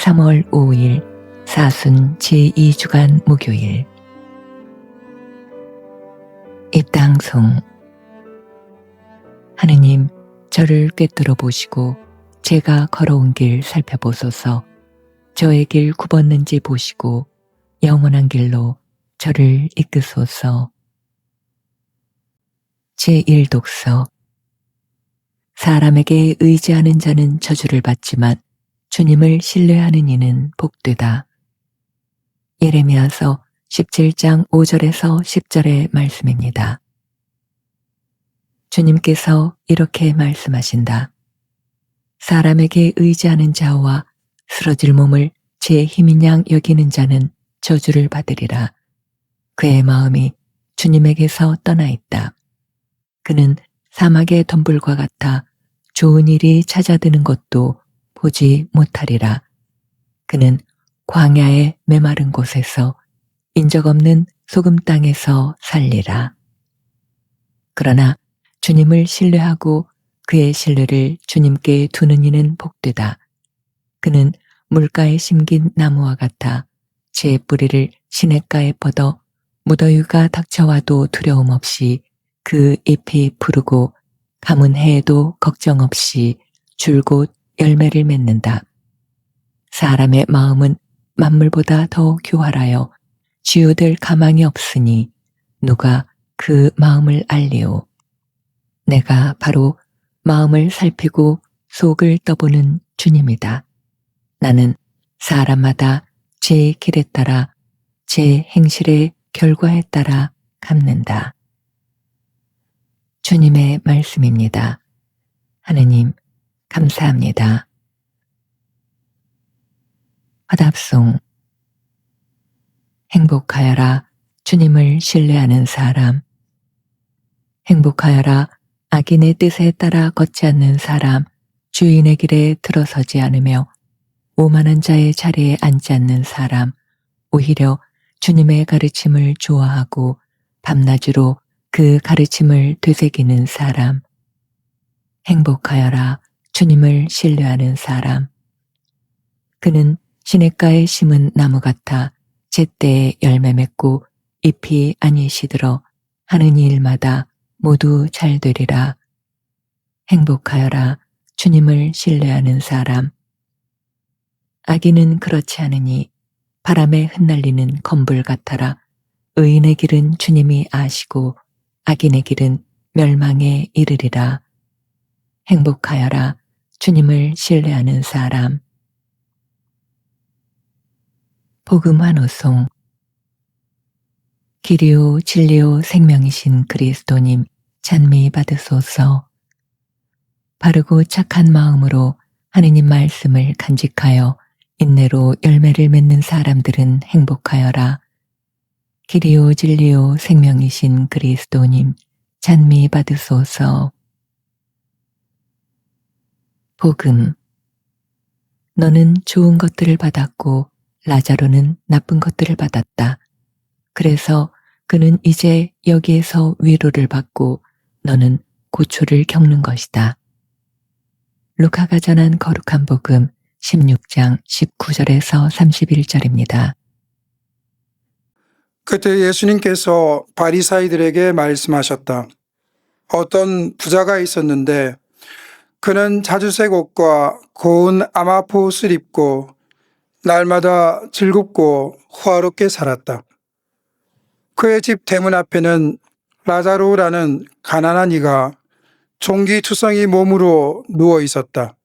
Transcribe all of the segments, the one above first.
3월 5일 사순 제2주간 목요일 입당송. 하느님, 저를 꿰뚫어 보시고 제가 걸어온 길 살펴보소서. 저의 길 굽었는지 보시고 영원한 길로 저를 이끄소서. 제1독서. 사람에게 의지하는 자는 저주를 받지만 주님을 신뢰하는 이는 복되다. 예레미야서 17장 5절에서 10절의 말씀입니다. 주님께서 이렇게 말씀하신다. 사람에게 의지하는 자와 쓰러질 몸을 제 힘인 양 여기는 자는 저주를 받으리라. 그의 마음이 주님에게서 떠나 있다. 그는 사막의 덤불과 같아 좋은 일이 찾아드는 것도 보지 못하리라. 그는 광야의 메마른 곳에서 인적 없는 소금 땅에서 살리라. 그러나 주님을 신뢰하고 그의 신뢰를 주님께 두는 이는 복되다. 그는 물가에 심긴 나무와 같아 제 뿌리를 시냇가에 뻗어 무더위가 닥쳐와도 두려움 없이 그 잎이 푸르고 가문 해에도 걱정 없이 줄곧 열매를 맺는다. 사람의 마음은 만물보다 더 교활하여 치유될 가망이 없으니 누가 그 마음을 알리오. 내가 바로 마음을 살피고 속을 떠보는 주님이다. 나는 사람마다 제 길에 따라 제 행실의 결과에 따라 갚는다. 주님의 말씀입니다. 하느님, 감사합니다. 화답송. 행복하여라 주님을 신뢰하는 사람. 행복하여라 악인의 뜻에 따라 걷지 않는 사람, 주인의 길에 들어서지 않으며 오만한 자의 자리에 앉지 않는 사람, 오히려 주님의 가르침을 좋아하고 밤낮으로 그 가르침을 되새기는 사람. 행복하여라 주님을 신뢰하는 사람. 그는 시냇가에 심은 나무 같아 제때에 열매 맺고 잎이 아니 시들어 하는 일마다 모두 잘 되리라. 행복하여라 주님을 신뢰하는 사람. 악인은 그렇지 않으니 바람에 흩날리는 검불 같아라. 의인의 길은 주님이 아시고 악인의 길은 멸망에 이르리라. 행복하여라 주님을 신뢰하는 사람. 복음 환호송. 길이요 진리요 생명이신 그리스도님 찬미 받으소서. 바르고 착한 마음으로 하느님 말씀을 간직하여 인내로 열매를 맺는 사람들은 행복하여라. 길이요 진리요 생명이신 그리스도님 찬미 받으소서. 복음. 너는 좋은 것들을 받았고 라자로는 나쁜 것들을 받았다. 그래서 그는 이제 여기에서 위로를 받고 너는 고초를 겪는 것이다. 루카가 전한 거룩한 복음 16장 19절에서 31절입니다. 그때 예수님께서 바리사이들에게 말씀하셨다. 어떤 부자가 있었는데 그는 자주색 옷과 고운 아마포 옷을 입고 날마다 즐겁고 호화롭게 살았다. 그의 집 대문 앞에는 라자로라는 가난한 이가 종기투성이 몸으로 누워 있었다.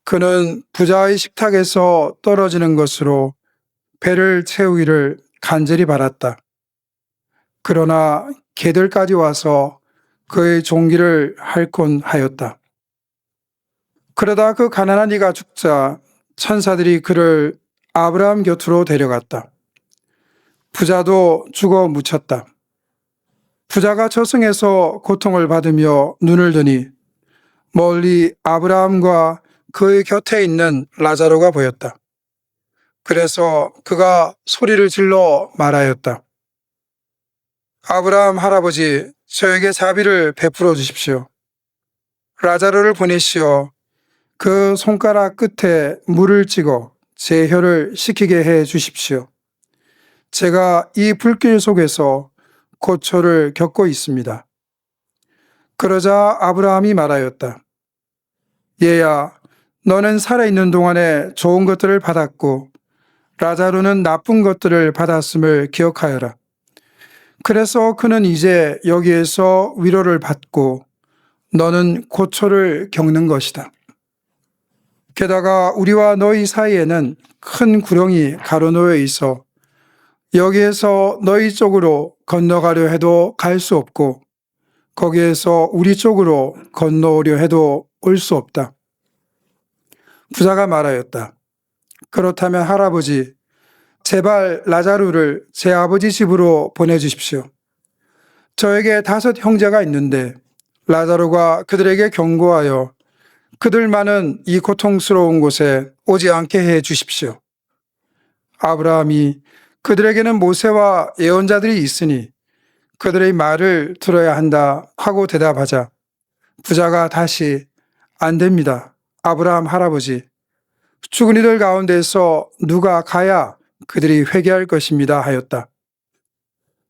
그는 부자의 식탁에서 떨어지는 것으로 배를 채우기를 간절히 바랐다. 그러나 개들까지 와서 그의 종기를 핥곤 하였다. 그러다 그 가난한 이가 죽자 천사들이 그를 아브라함 곁으로 데려갔다. 부자도 죽어 묻혔다. 부자가 저승에서 고통을 받으며 눈을 드니 멀리 아브라함과 그의 곁에 있는 라자로가 보였다. 그래서 그가 소리를 질러 말하였다. 아브라함 할아버지, 저에게 자비를 베풀어 주십시오. 라자로를 보내시어 그 손가락 끝에 물을 찍어 세혈을 시키게 해 주십시오. 제가 이 불길 속에서 고초를 겪고 있습니다. 그러자 아브라함이 말하였다. 얘야, 너는 살아있는 동안에 좋은 것들을 받았고 라자로는 나쁜 것들을 받았음을 기억하여라. 그래서 그는 이제 여기에서 위로를 받고 너는 고초를 겪는 것이다. 게다가 우리와 너희 사이에는 큰 구렁이 가로놓여 있어 여기에서 너희 쪽으로 건너가려 해도 갈 수 없고 거기에서 우리 쪽으로 건너오려 해도 올 수 없다. 부자가 말하였다. 그렇다면 할아버지, 제발 라자루를 제 아버지 집으로 보내주십시오. 저에게 5 형제가 있는데 라자루가 그들에게 경고하여 그들만은 이 고통스러운 곳에 오지 않게 해 주십시오. 아브라함이 그들에게는 모세와 예언자들이 있으니 그들의 말을 들어야 한다 하고 대답하자 부자가 다시 안 됩니다. 아브라함 할아버지, 죽은 이들 가운데서 누가 가야 그들이 회개할 것입니다 하였다.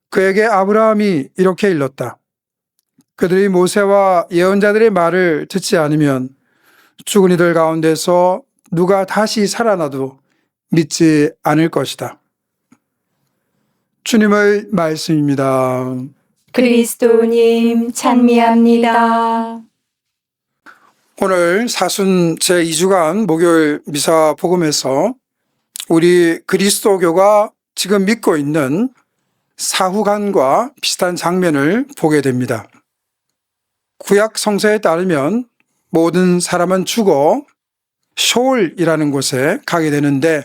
그에게 아브라함이 이렇게 일렀다. 그들이 모세와 예언자들의 말을 듣지 않으면 죽은 이들 가운데서 누가 다시 살아나도 믿지 않을 것이다. 주님의 말씀입니다. 그리스도님 찬미합니다. 오늘 사순 제2주간 목요일 미사 복음에서 우리 그리스도교가 지금 믿고 있는 사후간과 비슷한 장면을 보게 됩니다. 구약 성서에 따르면 모든 사람은 죽어 쇼올이라는 곳에 가게 되는데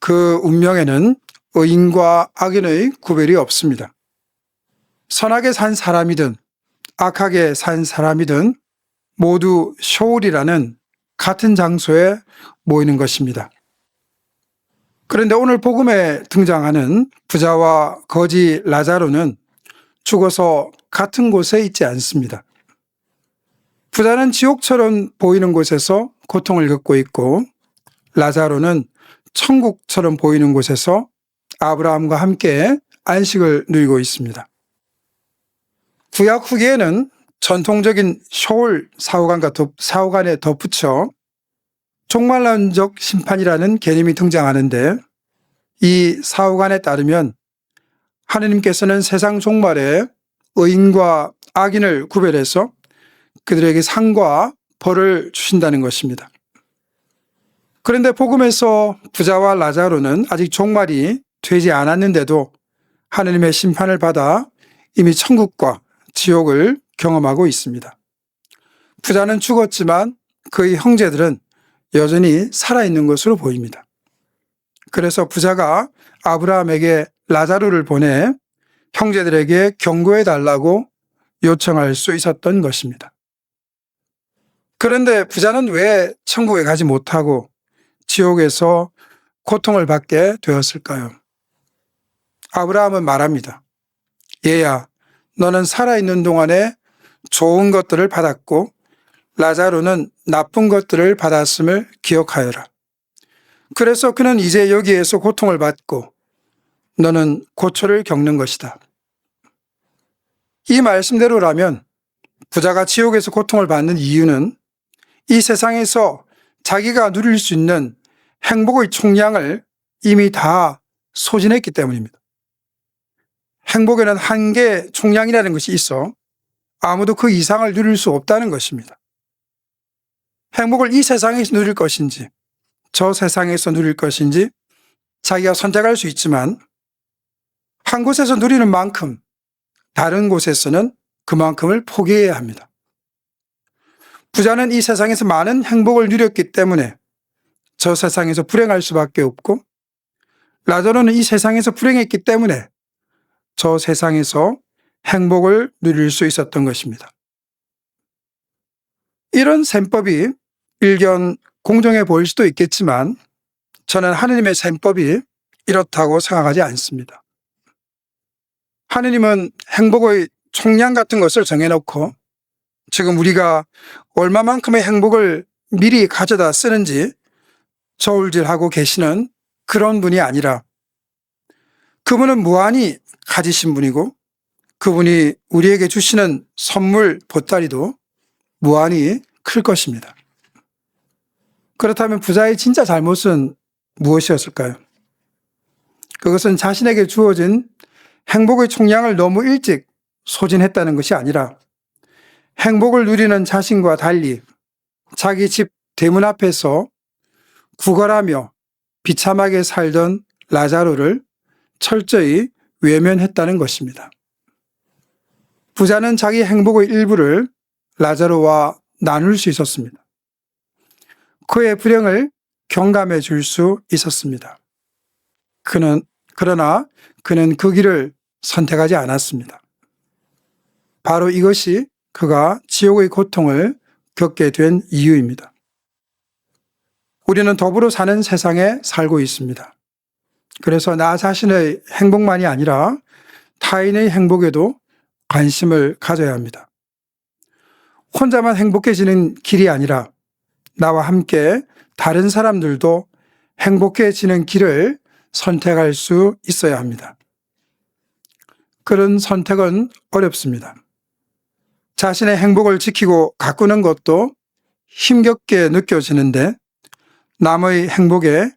그 운명에는 의인과 악인의 구별이 없습니다. 선하게 산 사람이든 악하게 산 사람이든 모두 쇼올이라는 같은 장소에 모이는 것입니다. 그런데 오늘 복음에 등장하는 부자와 거지 라자로는 죽어서 같은 곳에 있지 않습니다. 부자는 지옥처럼 보이는 곳에서 고통을 겪고 있고 라자로는 천국처럼 보이는 곳에서 아브라함과 함께 안식을 누리고 있습니다. 구약 후기에는 전통적인 쇼올 사후간에 덧붙여 종말론적 심판이라는 개념이 등장하는데 이 사후간에 따르면 하느님께서는 세상 종말에 의인과 악인을 구별해서 그들에게 상과 벌을 주신다는 것입니다. 그런데 복음에서 부자와 라자로는 아직 종말이 되지 않았는데도 하느님의 심판을 받아 이미 천국과 지옥을 경험하고 있습니다. 부자는 죽었지만 그의 형제들은 여전히 살아있는 것으로 보입니다. 그래서 부자가 아브라함에게 라자루를 보내 형제들에게 경고해 달라고 요청할 수 있었던 것입니다. 그런데 부자는 왜 천국에 가지 못하고 지옥에서 고통을 받게 되었을까요? 아브라함은 말합니다. 얘야, 너는 살아있는 동안에 좋은 것들을 받았고 라자로는 나쁜 것들을 받았음을 기억하여라. 그래서 그는 이제 여기에서 고통을 받고 너는 고초를 겪는 것이다. 이 말씀대로라면 부자가 지옥에서 고통을 받는 이유는 이 세상에서 자기가 누릴 수 있는 행복의 총량을 이미 다 소진했기 때문입니다. 행복에는 한계 총량이라는 것이 있어 아무도 그 이상을 누릴 수 없다는 것입니다. 행복을 이 세상에서 누릴 것인지 저 세상에서 누릴 것인지 자기가 선택할 수 있지만 한 곳에서 누리는 만큼 다른 곳에서는 그만큼을 포기해야 합니다. 부자는 이 세상에서 많은 행복을 누렸기 때문에 저 세상에서 불행할 수밖에 없고 라자로는 이 세상에서 불행했기 때문에 저 세상에서 행복을 누릴 수 있었던 것입니다. 이런 셈법이 일견 공정해 보일 수도 있겠지만 저는 하느님의 셈법이 이렇다고 생각하지 않습니다. 하느님은 행복의 총량 같은 것을 정해놓고 지금 우리가 얼마만큼의 행복을 미리 가져다 쓰는지 저울질하고 계시는 그런 분이 아니라 그분은 무한히 가지신 분이고 그분이 우리에게 주시는 선물 보따리도 무한히 클 것입니다. 그렇다면 부자의 진짜 잘못은 무엇이었을까요? 그것은 자신에게 주어진 행복의 총량을 너무 일찍 소진했다는 것이 아니라 행복을 누리는 자신과 달리 자기 집 대문 앞에서 구걸하며 비참하게 살던 라자로를 철저히 외면했다는 것입니다. 부자는 자기 행복의 일부를 라자로와 나눌 수 있었습니다. 그의 불행을 경감해 줄 수 있었습니다. 그러나 그는 그 길을 선택하지 않았습니다. 바로 이것이 그가 지옥의 고통을 겪게 된 이유입니다. 우리는 더불어 사는 세상에 살고 있습니다. 그래서 나 자신의 행복만이 아니라 타인의 행복에도 관심을 가져야 합니다. 혼자만 행복해지는 길이 아니라 나와 함께 다른 사람들도 행복해지는 길을 선택할 수 있어야 합니다. 그런 선택은 어렵습니다. 자신의 행복을 지키고 가꾸는 것도 힘겹게 느껴지는데 남의 행복에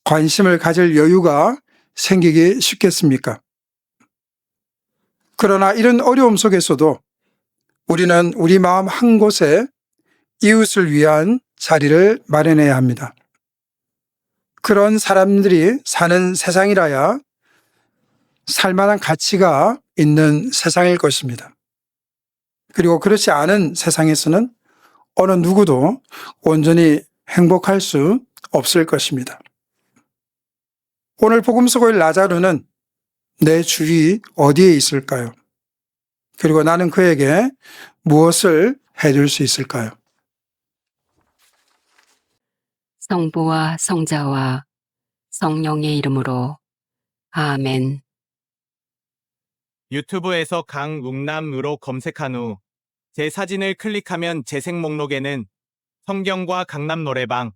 관심을 가질 여유가 생기기 쉽겠습니까? 그러나 이런 어려움 속에서도 우리는 우리 마음 한 곳에 이웃을 위한 자리를 마련해야 합니다. 그런 사람들이 사는 세상이라야 살만한 가치가 있는 세상일 것입니다. 그리고 그렇지 않은 세상에서는 어느 누구도 온전히 행복할 수 없을 것입니다. 오늘 복음 속의 라자로는 내 주위 어디에 있을까요? 그리고 나는 그에게 무엇을 해줄 수 있을까요? 성부와 성자와 성령의 이름으로 아멘. 유튜브에서 강웅남으로 검색한 후 제 사진을 클릭하면 재생 목록에는 성경과 강남 노래방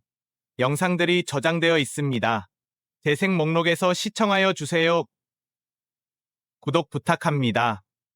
영상들이 저장되어 있습니다. 재생 목록에서 시청하여 주세요. 구독 부탁합니다.